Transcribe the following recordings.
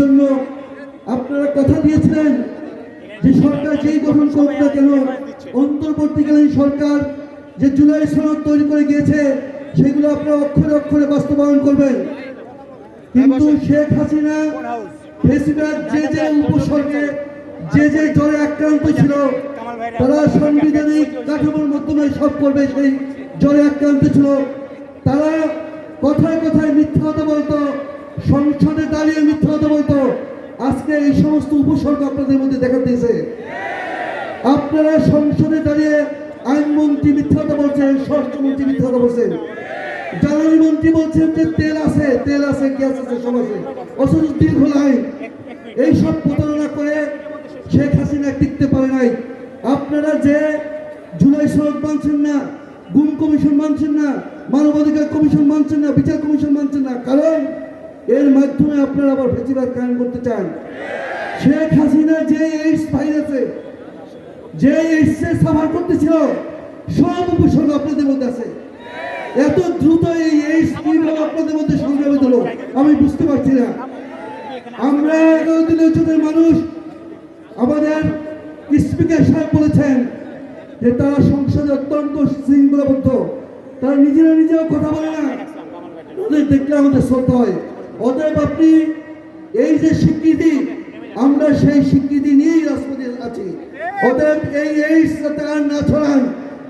জন্য আপনারা কথা দিয়েছিলেন যে সরকার যেই গঠন করুক না কেন, অন্তর্বর্তীকালীন সরকার যে জুলাই সনদ তৈরি করে গিয়েছে সেগুলো আপনারা অক্ষরে অক্ষরে বাস্তবায়ন করবেন। কিন্তু শেখ হাসিনা ফেসিবাদ যে যে উপসর্গে যে যে জ্বরে আক্রান্ত ছিল তারা সাংবিধানিক কাঠামোর মাধ্যমে সব করবে, সেই জ্বরে আক্রান্ত ছিল। তারা কথায় কথায় মিথ্যা কথা বলতো, সংসদে দাঁড়িয়ে মিথ্যা কথা বলতো। আজকে এই সমস্ত উপসর্গ আপনাদের মধ্যে দেখা দিয়েছে। আপনারা সংসদে দাঁড়িয়ে আইনমন্ত্রী মিথ্যা কথা বলছেন, স্বরাষ্ট্রমন্ত্রী মিথ্যা কথা বলছেন, জ্বালানি মন্ত্রী বলছেন যে তেল আছে গ্যাস আছে সব আছে, অথচ দীর্ঘ লাইন। এইসব প্রতারণা করে শেখ হাসিনা টিকতে পারে নাই। আপনারা যে জুলাই সনদ মানছেন না, গুম কমিশন মানছেন না, মানবাধিকার কমিশন মানছেন না, বিচার কমিশন মানছেন না, কারণ এর মাধ্যমে আপনারা আবার ফেসিবাদ কায়েম করতে চান। শেখ হাসিনা যে এইডস ভাইরাসে যে এইডসে সাফার করতেছিল সব উপসর্গ আপনাদের মধ্যে আছে। এত দ্রুত এই এইডস কিভাবে আপনাদের মধ্যে সংক্রমিত হলো আমি বুঝতে পারছি না। আমরা 11 দিনের জন্য মানুষ, আমাদের স্পিকার সাহেব বলেছেন যে তারা সংসদে অত্যন্ত শৃঙ্খলাবদ্ধ, তারা নিজেও কথা বলে না, ওদের দেখলে আমাদের শ্রদ্ধা হয়। অতএব আপনি এই যে স্বীকৃতি, আমরা সেই স্বীকৃতি নিয়েই রাজপথে আছি। অতএব এই এইডস যাতে আর না ছড়ান,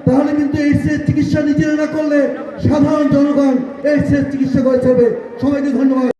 তাহলে কিন্তু এইডসের চিকিৎসা নিজেরা না করলে সাধারণ জনগণ এইডসের চিকিৎসা করে চলবে। সবাইকে ধন্যবাদ।